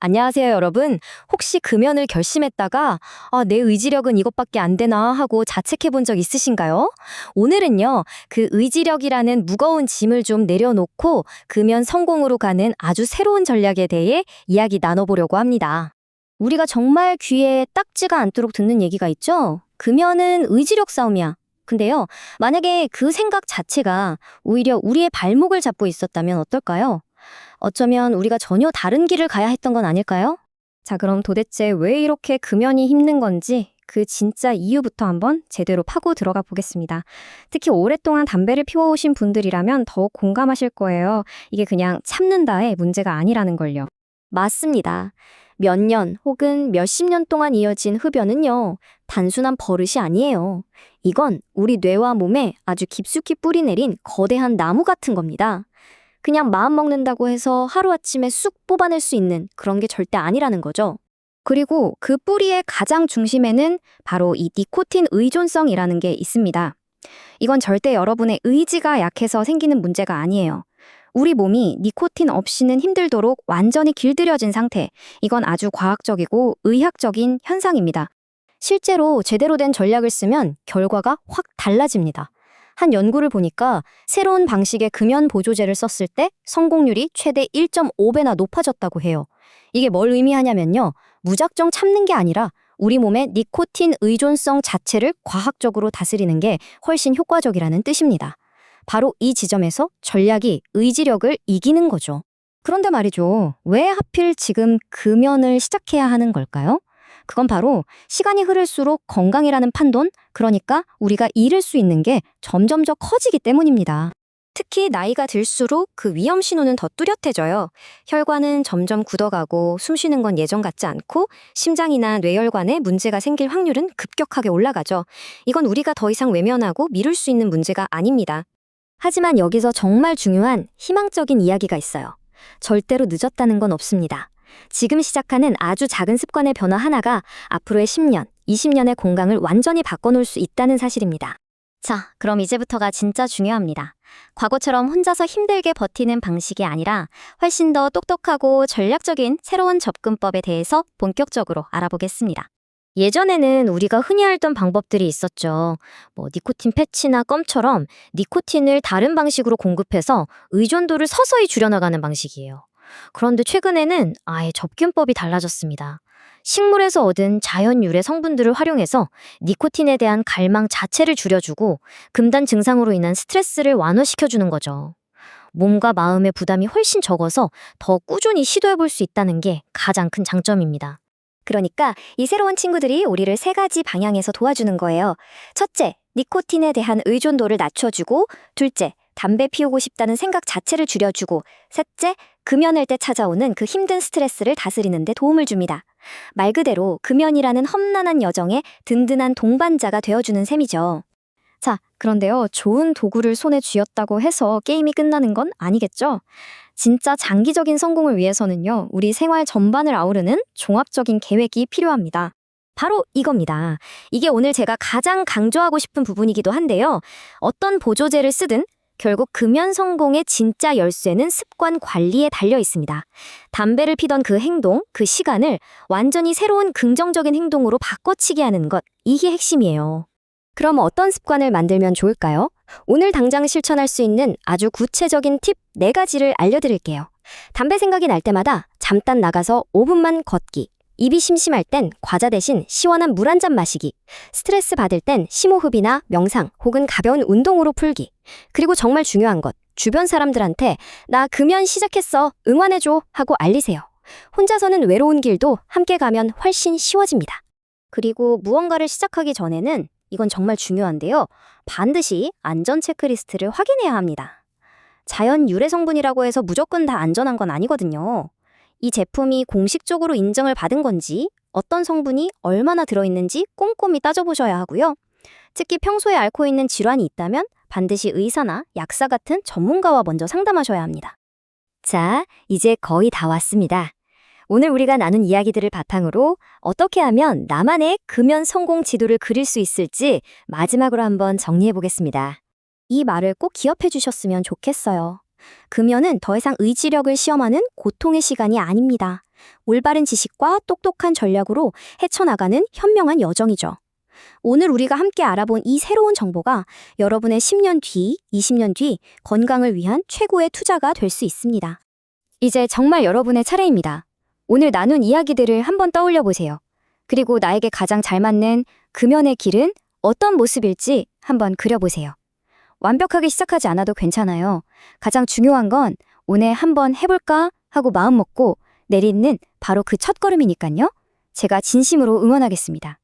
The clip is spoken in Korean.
안녕하세요, 여러분. 혹시 금연을 결심했다가 내 의지력은 이것밖에 안 되나 하고 자책해 본 적 있으신가요? 오늘은요, 그 의지력이라는 무거운 짐을 좀 내려놓고 금연 성공으로 가는 아주 새로운 전략에 대해 이야기 나눠보려고 합니다. 우리가 정말 귀에 딱지가 않도록 듣는 얘기가 있죠? 금연은 의지력 싸움이야. 근데요, 만약에 그 생각 자체가 오히려 우리의 발목을 잡고 있었다면 어떨까요? 어쩌면 우리가 전혀 다른 길을 가야 했던 건 아닐까요? 자, 그럼 도대체 왜 이렇게 금연이 힘든 건지 그 진짜 이유부터 한번 제대로 파고 들어가 보겠습니다. 특히 오랫동안 담배를 피워오신 분들이라면 더욱 공감하실 거예요. 이게 그냥 참는다의 문제가 아니라는 걸요. 맞습니다. 몇 년 혹은 몇십 년 동안 이어진 흡연은요, 단순한 버릇이 아니에요. 이건 우리 뇌와 몸에 아주 깊숙이 뿌리 내린 거대한 나무 같은 겁니다. 그냥 마음 먹는다고 해서 하루아침에 쑥 뽑아낼 수 있는 그런 게 절대 아니라는 거죠. 그리고 그 뿌리의 가장 중심에는 바로 이 니코틴 의존성이라는 게 있습니다. 이건 절대 여러분의 의지가 약해서 생기는 문제가 아니에요. 우리 몸이 니코틴 없이는 힘들도록 완전히 길들여진 상태, 이건 아주 과학적이고 의학적인 현상입니다. 실제로 제대로 된 전략을 쓰면 결과가 확 달라집니다. 한 연구를 보니까 새로운 방식의 금연 보조제를 썼을 때 성공률이 최대 1.5배나 높아졌다고 해요. 이게 뭘 의미하냐면요, 무작정 참는 게 아니라 우리 몸의 니코틴 의존성 자체를 과학적으로 다스리는 게 훨씬 효과적이라는 뜻입니다. 바로 이 지점에서 전략이 의지력을 이기는 거죠. 그런데 말이죠, 왜 하필 지금 금연을 시작해야 하는 걸까요? 그건 바로 시간이 흐를수록 건강이라는 판돈, 그러니까 우리가 잃을 수 있는 게 점점 더 커지기 때문입니다. 특히 나이가 들수록 그 위험 신호는 더 뚜렷해져요. 혈관은 점점 굳어가고 숨 쉬는 건 예전 같지 않고 심장이나 뇌혈관에 문제가 생길 확률은 급격하게 올라가죠. 이건 우리가 더 이상 외면하고 미룰 수 있는 문제가 아닙니다. 하지만 여기서 정말 중요한 희망적인 이야기가 있어요. 절대로 늦었다는 건 없습니다. 지금 시작하는 아주 작은 습관의 변화 하나가 앞으로의 10년, 20년의 건강을 완전히 바꿔놓을 수 있다는 사실입니다. 자, 그럼 이제부터가 진짜 중요합니다. 과거처럼 혼자서 힘들게 버티는 방식이 아니라 훨씬 더 똑똑하고 전략적인 새로운 접근법에 대해서 본격적으로 알아보겠습니다. 예전에는 우리가 흔히 알던 방법들이 있었죠. 니코틴 패치나 껌처럼 니코틴을 다른 방식으로 공급해서 의존도를 서서히 줄여나가는 방식이에요. 그런데 최근에는 아예 접근법이 달라졌습니다. 식물에서 얻은 자연 유래 성분들을 활용해서 니코틴에 대한 갈망 자체를 줄여주고 금단 증상으로 인한 스트레스를 완화시켜주는 거죠. 몸과 마음의 부담이 훨씬 적어서 더 꾸준히 시도해볼 수 있다는 게 가장 큰 장점입니다. 그러니까 이 새로운 친구들이 우리를 세 가지 방향에서 도와주는 거예요. 첫째, 니코틴에 대한 의존도를 낮춰주고, 둘째, 담배 피우고 싶다는 생각 자체를 줄여주고, 셋째, 금연할 때 찾아오는 그 힘든 스트레스를 다스리는 데 도움을 줍니다. 말 그대로 금연이라는 험난한 여정에 든든한 동반자가 되어주는 셈이죠. 자, 그런데요, 좋은 도구를 손에 쥐었다고 해서 게임이 끝나는 건 아니겠죠? 진짜 장기적인 성공을 위해서는요, 우리 생활 전반을 아우르는 종합적인 계획이 필요합니다. 바로 이겁니다. 이게 오늘 제가 가장 강조하고 싶은 부분이기도 한데요. 어떤 보조제를 쓰든 결국 금연 성공의 진짜 열쇠는 습관 관리에 달려 있습니다. 담배를 피던 그 행동, 그 시간을 완전히 새로운 긍정적인 행동으로 바꿔치기 하는 것, 이게 핵심이에요. 그럼 어떤 습관을 만들면 좋을까요? 오늘 당장 실천할 수 있는 아주 구체적인 팁 4가지를 알려드릴게요. 담배 생각이 날 때마다 잠깐 나가서 5분만 걷기, 입이 심심할 땐 과자 대신 시원한 물 한 잔 마시기, 스트레스 받을 땐 심호흡이나 명상 혹은 가벼운 운동으로 풀기, 그리고 정말 중요한 것, 주변 사람들한테 나 금연 시작했어, 응원해줘 하고 알리세요. 혼자서는 외로운 길도 함께 가면 훨씬 쉬워집니다. 그리고 무언가를 시작하기 전에는 이건 정말 중요한데요. 반드시 안전 체크리스트를 확인해야 합니다. 자연 유래 성분이라고 해서 무조건 다 안전한 건 아니거든요. 이 제품이 공식적으로 인정을 받은 건지, 어떤 성분이 얼마나 들어있는지 꼼꼼히 따져보셔야 하고요. 특히 평소에 앓고 있는 질환이 있다면 반드시 의사나 약사 같은 전문가와 먼저 상담하셔야 합니다. 자, 이제 거의 다 왔습니다. 오늘 우리가 나눈 이야기들을 바탕으로 어떻게 하면 나만의 금연 성공 지도를 그릴 수 있을지 마지막으로 한번 정리해 보겠습니다. 이 말을 꼭 기억해 주셨으면 좋겠어요. 금연은 더 이상 의지력을 시험하는 고통의 시간이 아닙니다. 올바른 지식과 똑똑한 전략으로 헤쳐나가는 현명한 여정이죠. 오늘 우리가 함께 알아본 이 새로운 정보가 여러분의 10년 뒤, 20년 뒤 건강을 위한 최고의 투자가 될 수 있습니다. 이제 정말 여러분의 차례입니다. 오늘 나눈 이야기들을 한번 떠올려 보세요. 그리고 나에게 가장 잘 맞는 금연의 길은 어떤 모습일지 한번 그려보세요. 완벽하게 시작하지 않아도 괜찮아요. 가장 중요한 건 오늘 한번 해볼까 하고 마음 먹고 내딛는 바로 그 첫걸음이니까요. 제가 진심으로 응원하겠습니다.